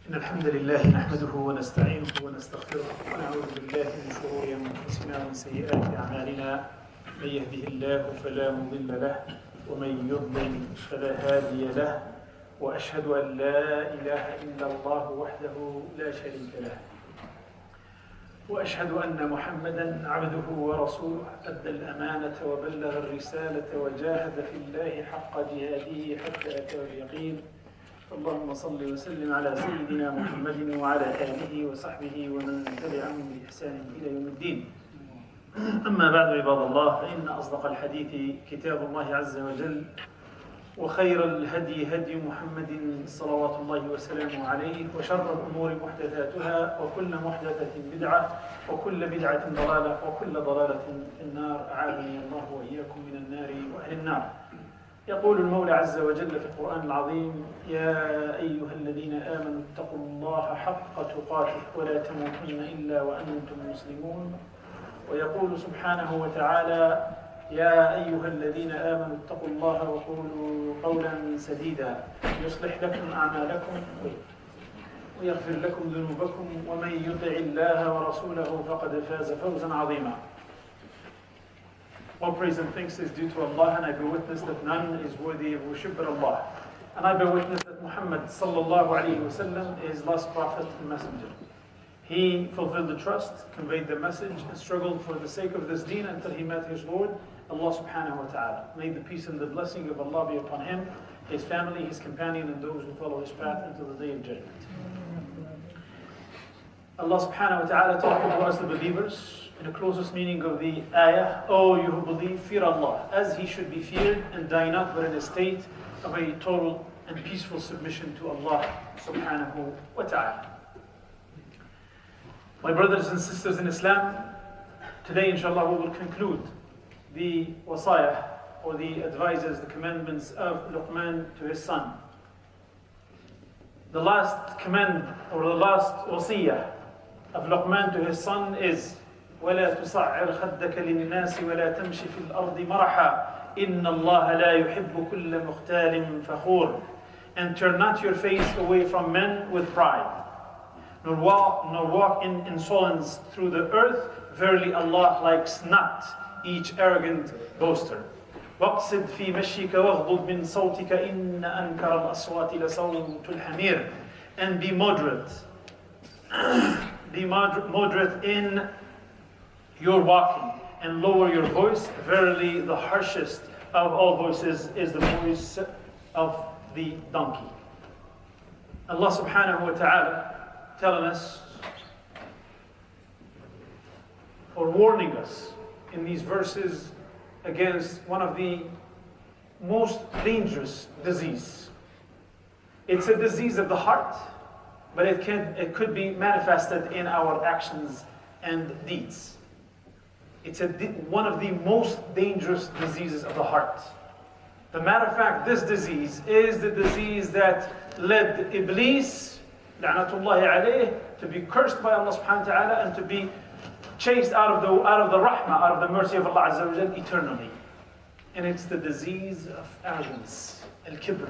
إن الحمد لله نحمده ونستعينه ونستغفره ونعوذ بالله من شرور أنفسنا ومن سيئات أعمالنا. من يهده الله فلا مضل له ومن يضلل فلا هادي له، وأشهد أن لا إله إلا الله وحده لا شريك له، وأشهد أن محمدًا عبده ورسوله أدى الأمانة وبلغ الرسالة وجاهد في الله حق جهاده حتى أتاه اليقين. اللهم صل وسلم على سيدنا محمد وعلى آله وصحبه ومن تبعهم بإحسان إلى يوم الدين. أما بعد عباد الله، فإن أصدق الحديث كتاب الله عز وجل، وخير الهدي هدي محمد صلوات الله وسلامه عليه، وشر الأمور محدثاتها، وكل محدثة بدعة، وكل بدعة ضلالة، وكل ضلالة في النار. أعاذني الله وإياكم من النار وأهل النار. يقول المولى عز وجل في القرآن العظيم: يا أيها الذين آمنوا اتقوا الله حق تقاته ولا تموتن إلا وأنتم مسلمون. ويقول سبحانه وتعالى: يا أيها الذين آمنوا اتقوا الله وقولوا قولا سديدا يصلح لكم أعمالكم ويغفر لكم ذنوبكم ومن يطع الله ورسوله فقد فاز فوزا عظيما. All praise and thanks is due to Allah, and I bear witness that none is worthy of worship but Allah. And I bear witness that Muhammad sallallahu alayhi wa sallam is last prophet and messenger. He fulfilled the trust, conveyed the message, and struggled for the sake of this deen until he met his Lord, Allah subhanahu wa ta'ala. May the peace and the blessing of Allah be upon him, his family, his companion, and those who follow his path until the day of judgment. Allah subhanahu wa ta'ala talking to us, the believers, in the closest meaning of the ayah: "O you who believe, fear Allah, as He should be feared, and die not but in a state of a total and peaceful submission to Allah subhanahu wa ta'ala." My brothers and sisters in Islam, today inshallah we will conclude the wasayah, or the advices, the commandments of Luqman to his son. The last command, or the last wasiyah of Luqman to his son is: ولا تصعر خدك للناس ولا تمشي في الأرض مرحا إن الله لا يحب كل مختال فخور. And turn not your face away from men with pride, nor walk in insolence through the earth. Verily Allah likes not each arrogant boaster. واقصد في مشيك واغضض من صوتك إن أنكر الأصوات لصوت الحمير. And be moderate. Be moderate in your walking, and lower your voice. Verily the harshest of all voices is the voice of the donkey. Allah subhanahu wa ta'ala telling us, or warning us in these verses against one of the most dangerous disease. It's a disease of the heart, but it could be manifested in our actions and deeds. It's one of the most dangerous diseases of the heart. The matter of fact, this disease is the disease that led Iblis, la'natullahi alayh, to be cursed by Allah subhanahu wa ta'ala and to be chased out of the rahmah, out of the mercy of Allah azza wa jal eternally. And it's the disease of arrogance, al-kibr.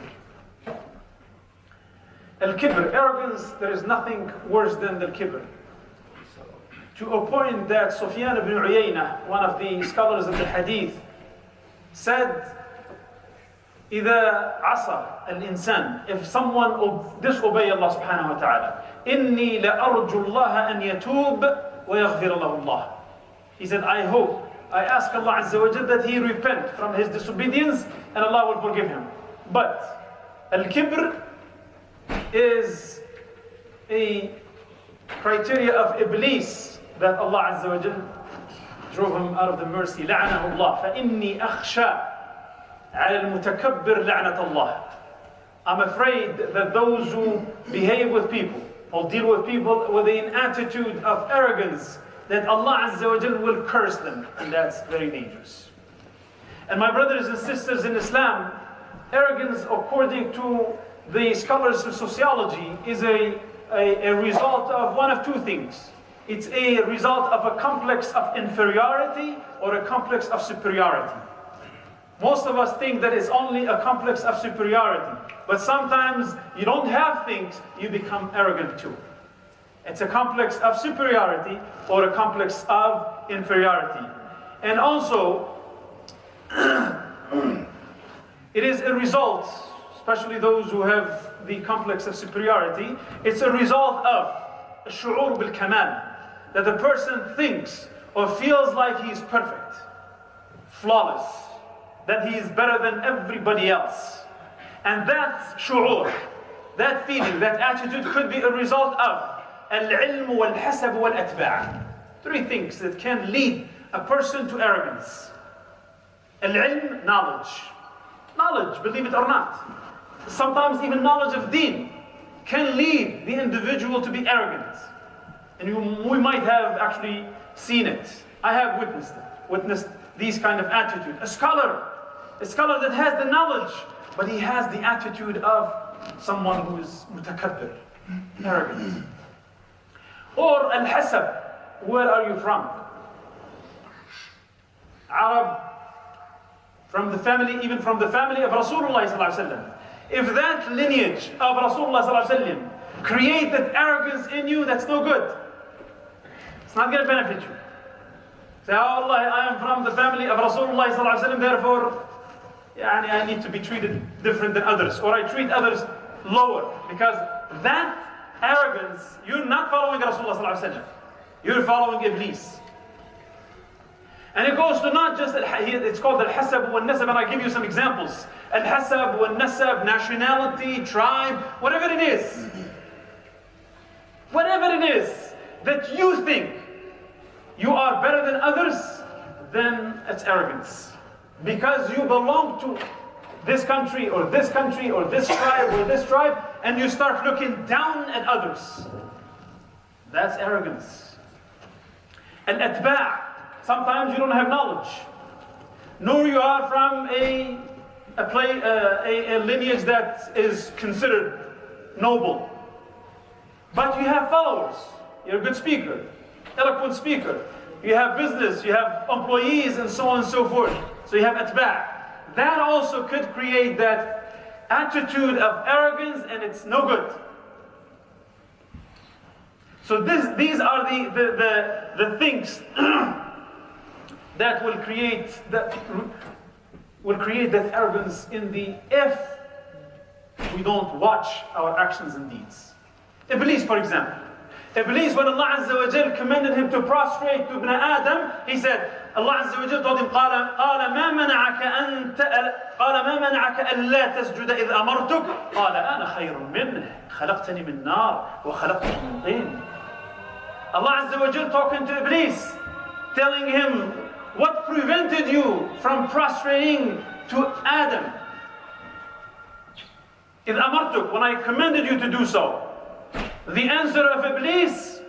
Al-kibr, arrogance, there is nothing worse than the kibr. To a point that Sufyan ibn Uyayna, one of the scholars of the hadith, said, إذا عصى الإنسان, if someone disobey Allah subhanahu wa ta'ala, إني لأرجو الله أن يتوب ويغفر له الله. He said, I ask Allah azza wa jal that he repent from his disobedience and Allah will forgive him. But al-kibr is a criteria of Iblis that Allah azza wa jal drove him out of the mercy. لعنه الله فإني أخشى على المتكبر لعنة الله. I'm afraid that those who behave with people, or deal with people with an attitude of arrogance, that Allah azza wa jal will curse them, and that's very dangerous. And my brothers and sisters in Islam, arrogance, according to the scholars of sociology, is a result of one of two things. It's a result of a complex of inferiority or a complex of superiority. Most of us think that it's only a complex of superiority. But sometimes you don't have things, you become arrogant too. It's a complex of superiority or a complex of inferiority. And also, it is a result, especially those who have the complex of superiority, it's a result of الشعور بالكمال, that the person thinks or feels like he's perfect, flawless, that he is better than everybody else. And that shu'ur, that feeling, that attitude could be a result of al-ilm wal-hasab wal-atba'. Three things that can lead a person to arrogance. Al-ilm, knowledge. Knowledge, believe it or not. Sometimes even knowledge of deen can lead the individual to be arrogant. And we might have actually seen it. I have witnessed these kind of attitude. A scholar that has the knowledge, but he has the attitude of someone who is mutakabbir, arrogant. Or al-hasab, where are you from? Arab, from the family, even from the family of Rasulullah sallallahu alaihi wasallam. If that lineage of Rasulullah sallallahu alaihi wasallam created arrogance in you, that's no good. It's not going to benefit you. Say, oh Allah, I am from the family of Rasulullah sallallahu alaihi wasallam, therefore I need to be treated different than others, or I treat others lower, because that arrogance, you're not following Rasulullah sallallahu alaihi wasallam, you're following Iblis. And it goes to not just, it's called al-hasab wal-nasab, and I give you some examples. Al-hasab wal-nasab, nationality, tribe, whatever it is. Whatever it is that you think you are better than others, then it's arrogance. Because you belong to this country or this country or this tribe or this tribe, and you start looking down at others. That's arrogance. Al-atba', sometimes you don't have knowledge, nor you are from a lineage that is considered noble. But you have followers, you're a good speaker, eloquent speaker, you have business, you have employees, and so on and so forth. So you have atba'. That also could create that attitude of arrogance, and it's no good. So these are the things that will create that arrogance in if we don't watch our actions and deeds. Iblis, for example. Iblis, when Allah Azza wa Jal commanded him to prostrate to Ibn Adam, he said, Allah Azza wa Jal told him, قال ما منعك ألا تسجد إذ أمرتك قال أنا خير منه خلقتني من نار وخلقته من طين. Allah Azza wa Jal talking to Iblis, telling him, what prevented you from prostrating to Adam? إذ أمرتك, when I commanded you to do so. The answer of Iblis,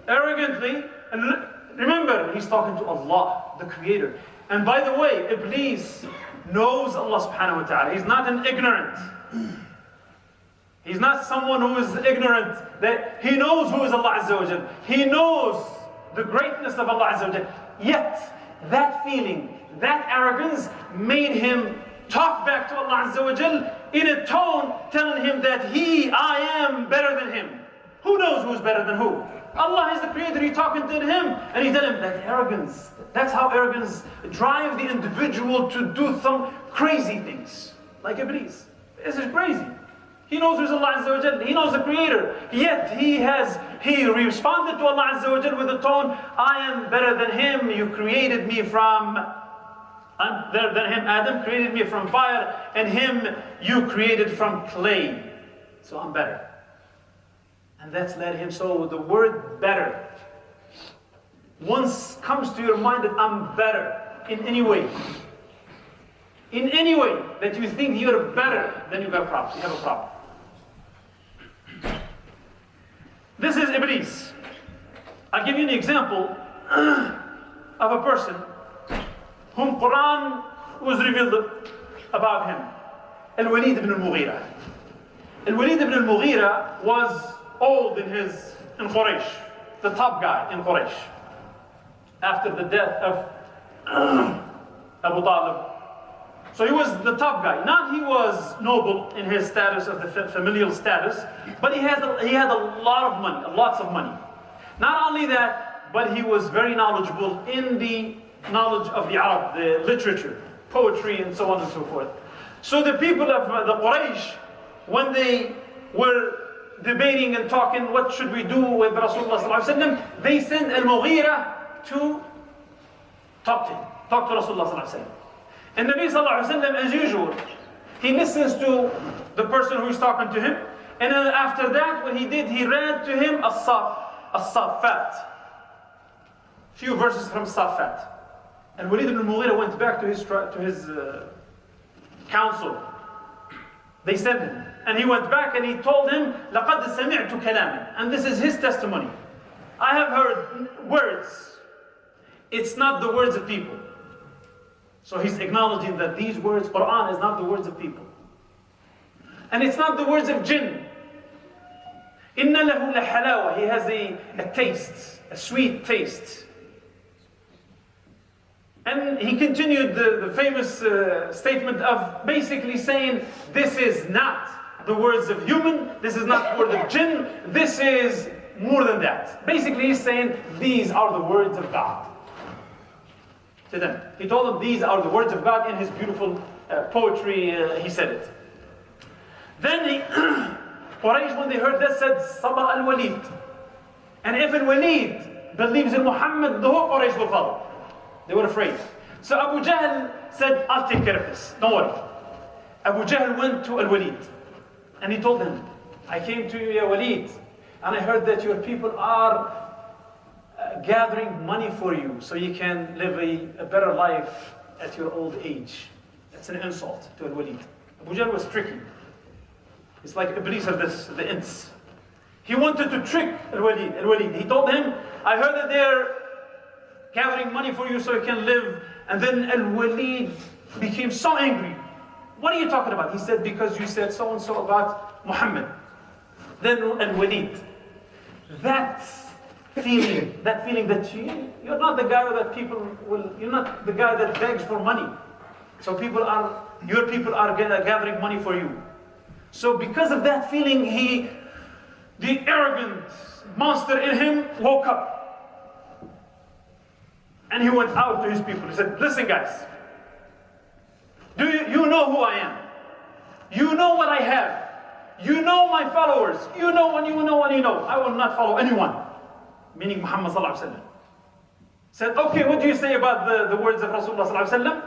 arrogantly, and remember, he's talking to Allah, the Creator. And by the way, Iblis knows Allah subhanahu wa ta'ala. He's not an ignorant. He's not someone who is ignorant. That he knows who is Allah Azza wa Jal. He knows the greatness of Allah Azza wa Jal. Yet, that feeling, that arrogance made him talk back to Allah Azza wa Jal in a tone telling him that I am better than him. Who knows who's better than who? Allah is the Creator. He's talking to him, and he's telling him that arrogance. That's how arrogance drives the individual to do some crazy things, like Iblis. This is crazy. He knows who's Allah Azza wa Jal. He knows the Creator. Yet he responded to Allah Azza wa Jal with a tone, I am better than him. You created me from, I'm better than him. Adam created me from fire, and him you created from clay. So I'm better. And that's led him. So the word better once comes to your mind that I'm better in any way. In any way that you think you're better, then you have a problem. This is Iblis. I'll give you an example of a person whom Quran was revealed about him. Al-Walid ibn al-Mughira. Al-Walid ibn al-Mughira was old in Quraysh, the top guy in Quraysh. After the death of Abu Talib, So he was the top guy. Not he was noble in his status of the familial status, but he had a lot of money, lots of money. Not only that, but he was very knowledgeable in the knowledge of the Arab, the literature, poetry, and so on and so forth. So the people of the Quraysh, when they were debating and talking, what should we do with Rasulullah sallallahu alaihi wasallam, they sent Al-Mughira to talk to him, talk to Rasulullah sallallahu alaihi wasallam. And Nabi sallallahu alaihi wasallam, as usual, he listens to the person who is talking to him, and then after that, what he did, he read to him As-Saffat, few verses from Saffat. And Walid ibn Mughira went back to his council. They sent him. And he went back and he told him, لَقَدْ سَمِعْتُ كَلَامًا. And this is his testimony. I have heard words. It's not the words of people. So he's acknowledging that these words, Quran, is not the words of people. And it's not the words of jinn. إِنَّ لَهُ لَحَلَاوَةً. He has a taste, a sweet taste. And he continued the famous statement of basically saying, this is not the words of human, this is not the word of jinn, this is more than that. Basically he's saying, these are the words of God. To them. He told them, these are the words of God in his beautiful poetry, he said it. Then Quraysh, when they heard that, said, Sabah al-Walid. And if al-Walid believes in Muhammad, the whole Quraysh will follow. They were afraid. So Abu Jahl said, I'll take care of this. Don't worry. Abu Jahl went to Al-Walid. And he told him, I came to you, Ya Walid, and I heard that your people are gathering money for you so you can live a better life at your old age. That's an insult to Al-Walid. Abu Jahl was tricky. It's like Iblis of the Ins. He wanted to trick Al-Walid. He told him, I heard that they're gathering money for you so you can live. And then Al-Walid became so angry. What are you talking about? He said, because you said so and so about Muhammad. Then Al-Walid, that feeling that you're not the guy that you're not the guy that begs for money. So your people are gathering money for you. So because of that feeling, the arrogant monster in him woke up. And he went out to his people. He said, listen guys, you know who I am. You know what I have. You know my followers. You know when you know. I will not follow anyone. Meaning Muhammad sallallahu alaihi wasallam. Said, okay, what do you say about the words of Rasulullah sallallahu alaihi wasallam?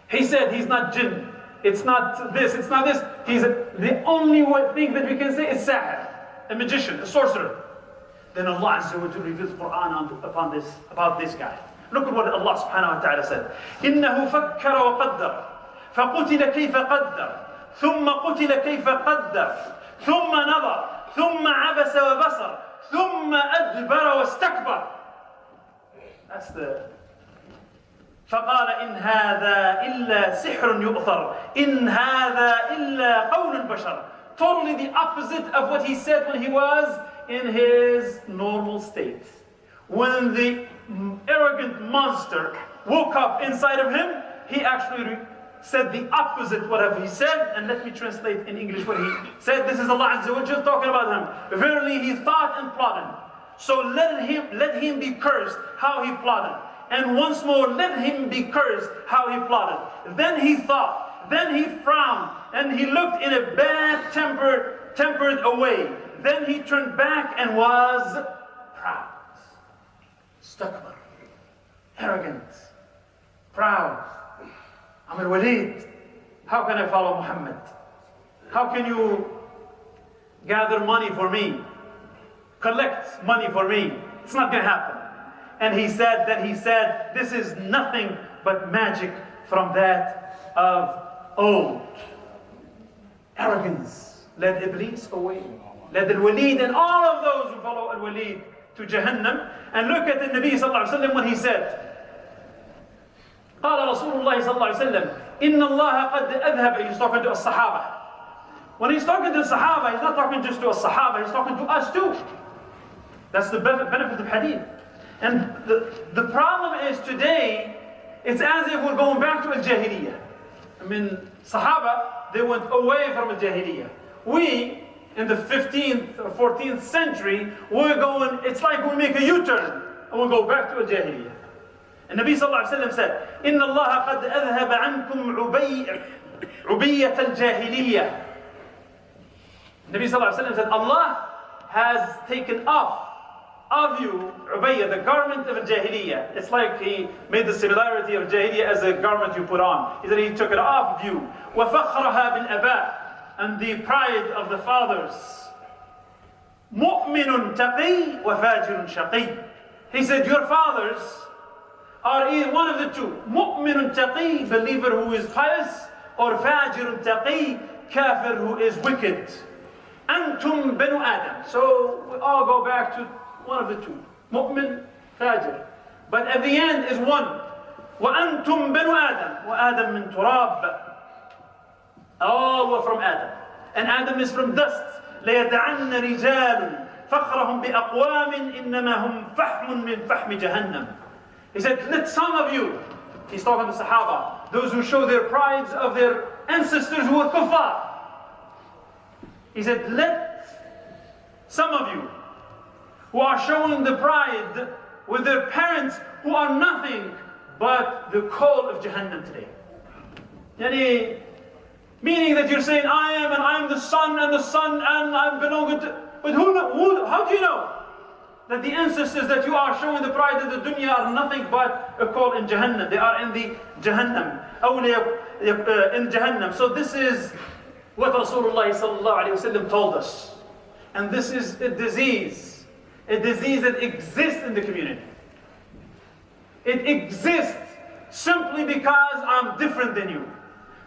He said, he's not jinn. It's not this, it's not this. The only thing that we can say is sahir, a magician, a sorcerer. Then Allah Azza wa Jalla reveals Quran about this guy. Look at what Allah subhanahu wa ta'ala said. إِنَّهُ فَكَّرَ وَقَدَّرَ فَقُتِلَ كَيْفَ قَدَّرَ ثُمَّ قُتِلَ كَيْفَ قَدَّرَ ثُمَّ نَظَرَ ثُمَّ عَبَسَ وَبَصَرَ ثُمَّ أَدْبَرَ وَاسْتَكْبَرَ. That's the... فَقَالَ إِنْ هَذَا إِلَّا سِحْرٌ يُؤْثَرُ إِنْ هَذَا إِلَّا قَوْلُ الْبَشَرِ. Totally the opposite of what he said when he was in his normal state. When the arrogant monster woke up inside of him, he actually said the opposite whatever he said. And let me translate in English what he said. This is Allah Azza wa Jalla talking about him. Verily he thought and plotted. So let him be cursed how he plotted. And once more let him be cursed how he plotted. Then he thought, then he frowned, and he looked in a bad tempered away. Then he turned back and was proud. Stakbar, arrogant, proud. I'm al-Walid. How can I follow Muhammad? How can you gather money for me? Collect money for me? It's not going to happen. And he said, this is nothing but magic from that of old. Arrogance led Iblis away. Led al-Walid and all of those who follow al-Walid to Jahannam. And look at the Nabi sallallahu alaihi wasallam when he said, قال رسول الله صلى الله عليه وسلم إن الله قد أذهب. He's talking to as-Sahaba. When he's talking to the Sahaba, he's not talking just to as-Sahaba, he's talking to us too. That's the benefit of hadith. And the problem is today, it's as if we're going back to al-Jahiliyyah. I mean, Sahaba, they went away from Jahiliyyah. We, in the 15th or 14th century, we're going, it's like we make a U-turn and we go back to a Jahiliyyah. And Nabi sallallahu alayhi wa sallam said, إِنَّ اللَّهَ قَدْ أَذْهَبَ عَنْكُمْ عُبِيَّةَ الْجَاهِلِيَّةِ. Nabi sallallahu alayhi wa sallam said, Allah has taken off of you, Ubayya, the garment of Jahiliyyah. It's like he made the similarity of Jahiliyyah as a garment you put on. He said he took it off of you. وَفَخْرَهَا بِالْأَبَاءِ, and the pride of the fathers. مُؤْمِنٌ تَقِي وَفَاجِرٌ شَقِي. He said your fathers are either one of the two. مُؤْمِنٌ تَقِي, believer who is pious, or فَاجِرٌ تَقِي, kafir who is wicked. أَنْتُمْ بَنُ آدَمْ. So we all go back to one of the two. Mu'min, fajr. But at the end is one. وَأَنْتُمْ بَنُ آدَمْ. وَآدَمْ مِنْ تُرَابٍ. All were from Adam. And Adam is from dust. لَيَدَعَنَّ رِجَالٌ فَخْرَهُمْ بِأَقْوَامٍ إِنَّمَا هُمْ فَحْمٌ مِنْ فَحْمِ جَهَنَّمٍ. He said, let some of you, he's talking to Sahaba, those who show their prides of their ancestors who were kuffar. He said, let some of you who are showing the pride with their parents who are nothing but the coal of Jahannam today. Meaning that you're saying, I am, and I am the son, and I belong to... But how do you know that the ancestors that you are showing the pride of the dunya are nothing but a coal in Jahannam? They are in the Jahannam. In Jahannam. So this is what Rasulullah sallallahu alayhi wa sallam told us. And this is a disease that exists in the community. It exists simply because I'm different than you.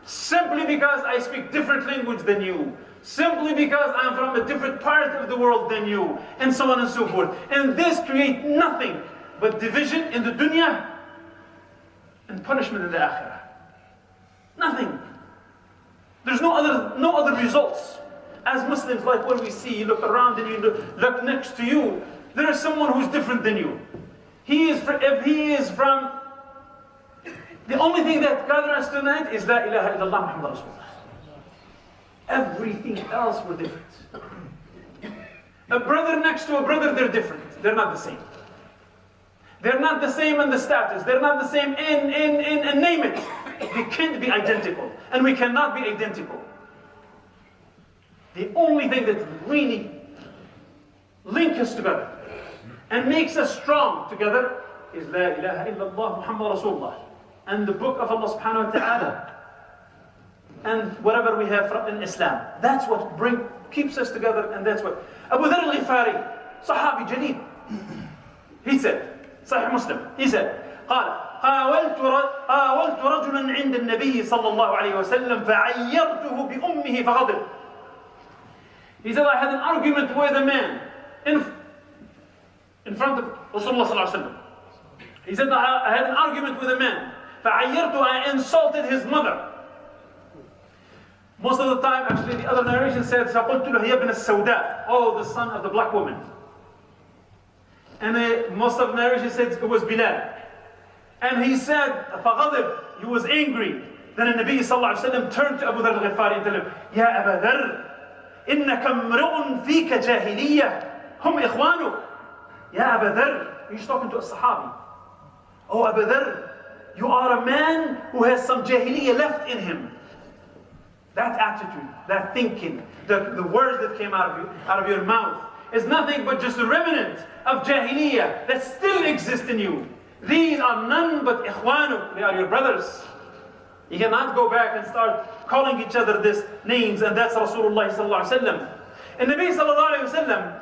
Simply because I speak different language than you. Simply because I'm from a different part of the world than you. And so on and so forth. And this creates nothing but division in the dunya and punishment in the akhirah. Nothing. There's no other results. As Muslims, like when we see, you look around and you look next to you, there is someone who's different than you. If he is from, the only thing that gathers us tonight is La ilaha illallah Muhammad Rasulullah. Everything else we're different. A brother next to a brother, they're different. They're not the same. They're not the same in the status. They're not the same in name it. They can't be identical. And we cannot be identical. The only thing that really links us together and makes us strong together is La ilaha illallah Muhammad Rasulullah. And the book of Allah subhanahu wa ta'ala. And whatever we have in Islam. That's what keeps us together, and that's what. Abu Dharr al-Ghifari, Sahabi Jaleel. He said, Sahih Muslim, he said, قاولت رجلا عند النبي صلى الله عليه وسلم فعيرته بأمه فغضب. He said, I had an argument with a man in front of Rasulullah صلى الله عليه وسلم. He said, I had an argument with a man. فعيرته, I insulted his mother. Most of the time, actually, the other narration said, فقلت له يا ابن السوداء, oh, the son of the black woman. And most of the narration said it was Bilal. And he said, فغضب, he was angry. Then the Nabi sallallahu alayhi wa sallam turned to Abu Dharr al-Ghifari and told him, يا أبا ذر, إنك امرؤ فيك جاهلية, هم إخوانك. يا أبا ذر, he's talking to a Sahabi. Oh, Abu Dharr, you are a man who has some jahiliyyah left in him. That attitude, that thinking, the words that came out of your mouth is nothing but just a remnant of jahiliyyah that still exists in you. These are none but ikhwanuk, they are your brothers. You cannot go back and start calling each other these names, and that's Rasulullah sallallahu alaihi wasallam. And Nabi sallallahu alaihi wasallam,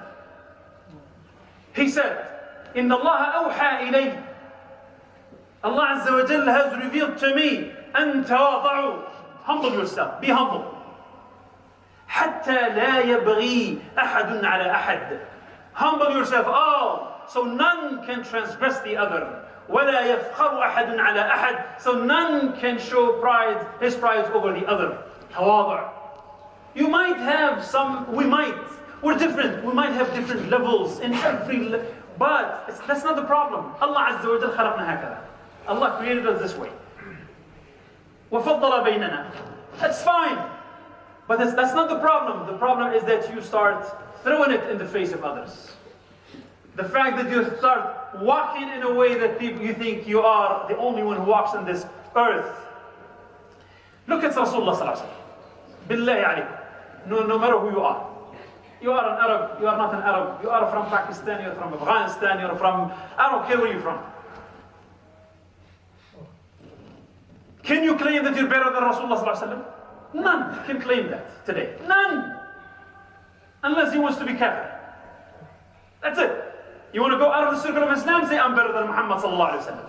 he said, "Inna Allah awha ilayhi." Allah Azza wa Jalla has revealed to me, أن تواضعوا. Humble yourself, be humble. حتى لا يبغي أحد على أحد. Humble yourself all, so none can transgress the other. ولا يفخر أحد على أحد, so none can show pride, his pride over the other. تواضع. You might have we're different. We might have different levels in every, but that's not the problem. Allah Azza wa Jalla خلقنا هكذا. Allah created us this way. وَفَضَّلَ بَيْنَنَا. That's fine. But that's not the problem. The problem is that you start throwing it in the face of others. The fact that you start walking in a way that you think you are the only one who walks on this earth. Look at Rasulullah sallallahu alaihi wasallam. Billahi alaykum. No matter who you are. You are an Arab, you are not an Arab. You are from Pakistan, you're from Afghanistan, you're from, I don't care where you're from. Can you claim that you're better than Rasulullah sallallahu alaihi wasallam? None can claim that today. None. Unless he wants to be kafir. That's it. You want to go out of the circle of Islam, say I'm better than Muhammad sallallahu alaihi wasallam.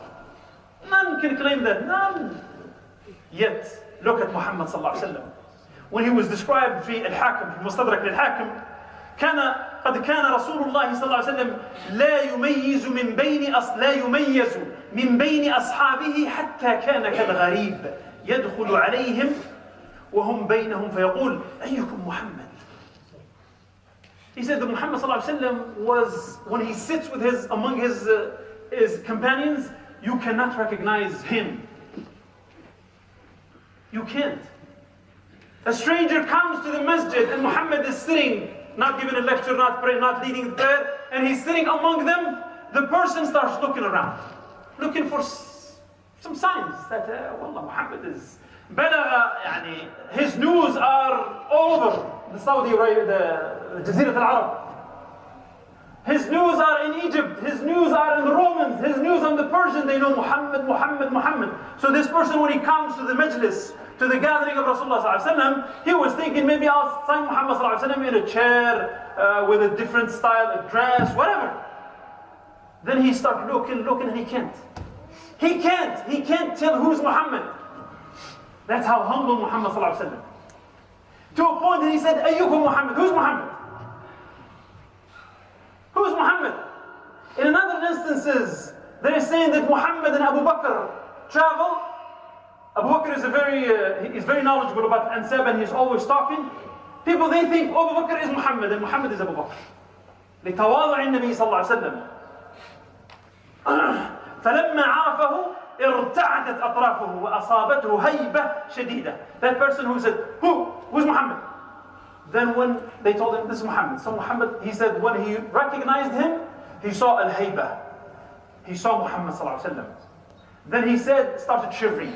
None can claim that. None. Yet, look at Muhammad sallallahu alaihi wasallam. When he was described في الحاكم في مستدرك للحاكم قد كان رسول الله صلى الله عليه وسلم لا يميز من بين أصحابه حتى كان كالغريب يدخل عليهم وهم بينهم فيقول أيكم محمد. He said that Muhammad صلى الله عليه وسلم was, when he sits with among his companions, you cannot recognize him. You can't. A stranger comes to the masjid and Muhammad is sitting, not giving a lecture, not praying, not leading the prayer, and he's sitting among them. The person starts looking around, looking for some signs that, wallah, Muhammad is better. His news are all over the Saudi Arabia, the Jazeera al-Arab. His news are in Egypt, his news are in the Romans, his news on the Persian, they know Muhammad, Muhammad, Muhammad. So this person, when he comes to the majlis, to the gathering of Rasulullah, he was thinking maybe I'll find Muhammad in a chair with a different style of dress, whatever. Then he started looking, and he can't. He can't tell who's Muhammad. That's how humble Muhammad ﷺ. To a point that he said, Ayyukum Muhammad, who's Muhammad? Who's Muhammad? In other instances, they're saying that Muhammad and Abu Bakr travel. Abu Bakr is very knowledgeable about Ansab and he's always talking. People, they think Abu Bakr is Muhammad and Muhammad is Abu Bakr. لتواضع النبي صلى الله عليه وسلم. فلما عرفه ارتعدت أطرافه وأصابته هيبة شديدة. That person who said, who's Muhammad? Then when they told him this is Muhammad, so Muhammad, he said when he recognized him, he saw al-hayba. He saw Muhammad sallallahu alaihi wasallam. Then he started shivering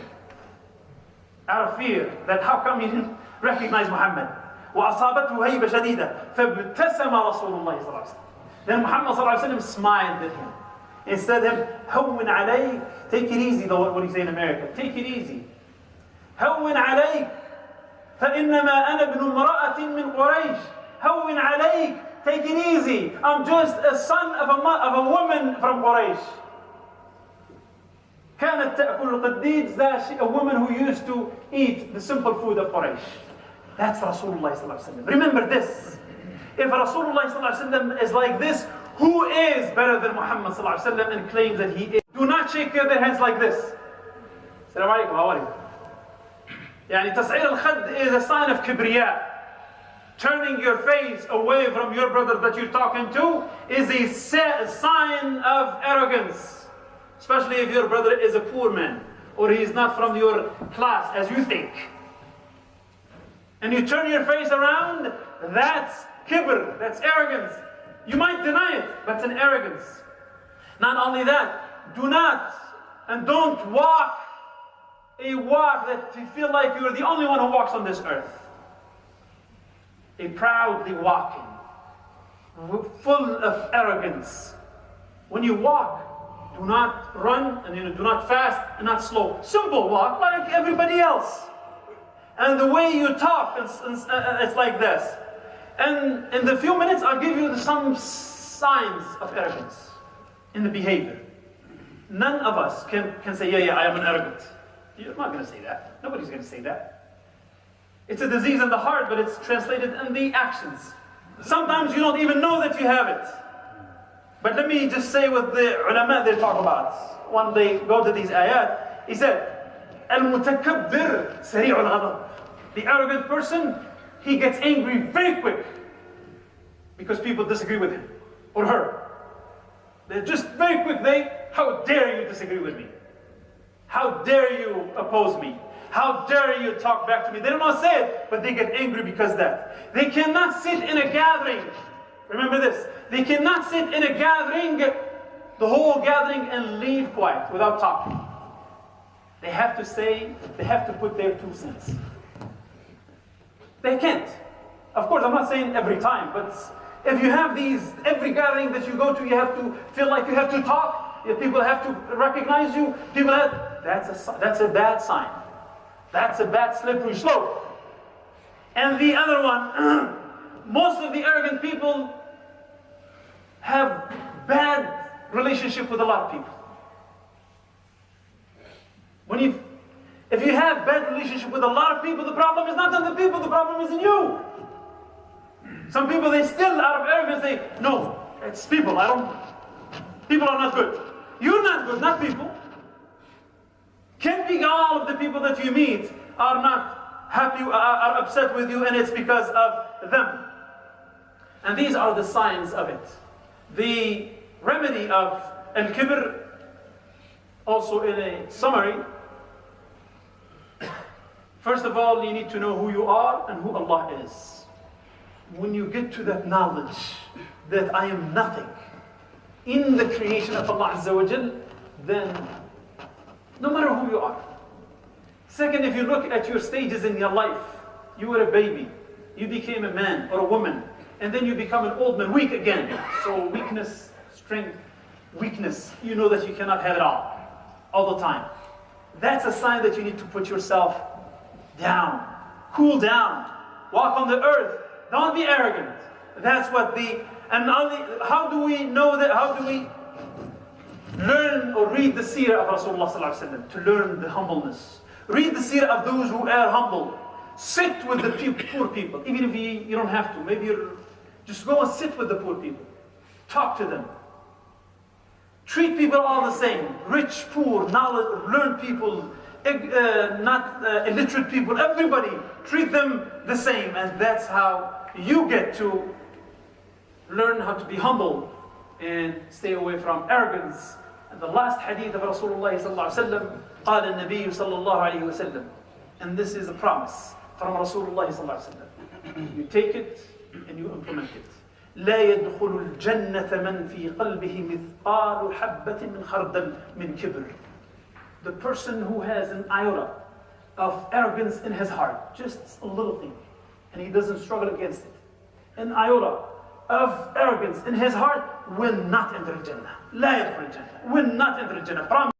out of fear that how come he didn't recognize Muhammad. وأصابته هيبة شديدة فابتسم رسول الله صلى الله عليه وسلم. Then Muhammad صلى الله عليه وسلم smiled at him. Instead of him, هون عليك, take it easy, though what do you say in America? Take it easy. هون عليك فإنما أنا ابن امرأة من قريش. هون عليك, take it easy. I'm just a son of a woman from Quraysh. كانت تأكل القديد, a woman who used to eat the simple food of Quraysh. That's Rasulullah sallallahu alaihi wasallam. Remember this. If Rasulullah sallallahu alaihi wasallam is like this, who is better than Muhammad sallallahu alaihi wasallam and claims that he is? Do not shake their hands like this. Assalamu alaikum, how are you? تسعير الخد is a sign of kibriya. Turning your face away from your brother that you're talking to is a sign of arrogance. Especially if your brother is a poor man or he is not from your class as you think. And you turn your face around, that's kibr, that's arrogance. You might deny it, but it's an arrogance. Not only that, do not and don't walk a walk that you feel like you're the only one who walks on this earth. A proudly walking, full of arrogance. When you walk, do not run and do not fast and not slow. Simple walk like everybody else. And the way you talk, it's like this. And in the few minutes, I'll give you some signs of arrogance in the behavior. None of us can say, yeah, I am an arrogant. You're not going to say that. Nobody's going to say that. It's a disease in the heart, but it's translated in the actions. Sometimes you don't even know that you have it. But let me just say what the ulama they talk about. When they go to these ayat, he said, Al-mutakabbir sari'ul ghadab. The arrogant person, he gets angry very quick because people disagree with him or her. They're just very quick. How dare you disagree with me? How dare you oppose me? How dare you talk back to me? They don't want to say it, but they get angry because of that. They cannot sit in a gathering. Remember this. They cannot sit in a gathering, the whole gathering, and leave quiet without talking. They have to say, they have to put their 2 cents. They can't. Of course, I'm not saying every time, but if you have these, every gathering that you go to, you have to feel like you have to talk. People have to recognize you. That's a bad sign. That's a bad slippery slope. And the other one, most of the arrogant people have bad relationship with a lot of people. If you have bad relationship with a lot of people, the problem is not in the people, the problem is in you. Some people, they still out of arrogance say, no, it's people. People are not good. You're not good, not people. Can't be all of the people that you meet are not happy, are upset with you, and it's because of them. And these are the signs of it. The remedy of al-kibr, also in a summary, first of all, you need to know who you are and who Allah is. When you get to that knowledge that I am nothing in the creation of Allah Azza wa Jal, then no matter who you are. Second, if you look at your stages in your life, you were a baby, you became a man or a woman, and then you become an old man, weak again. So weakness, strength, weakness, you know that you cannot have it all the time. That's a sign that you need to put yourself down, cool down, walk on the earth, don't be arrogant. That's what how do we know that, how do we learn or read the seerah of Rasulullah sallallahu alaihi wasallam? To learn the humbleness. Read the seerah of those who are humble. Sit with the poor people, even if you don't have to. Maybe just go and sit with the poor people. Talk to them. Treat people all the same. Rich, poor, knowledge, learned people, not illiterate people. Everybody, treat them the same. And that's how you get to learn how to be humble and stay away from arrogance. And the last hadith of Rasulullah sallallahu alaihi wasallam, قال النبي صلى الله عليه وسلم, and this is a promise from Rasulullah sallallahu alaihi wasallam. You take it and you implement it. لا يدخل الجنة من في قلبه مثقال حبة من خردل من كبر. The person who has an iota of arrogance in his heart, just a little thing, and he doesn't struggle against it, an iota of arrogance in his heart will not enter Jannah. لا يدخل الجنة, will not enter Jannah.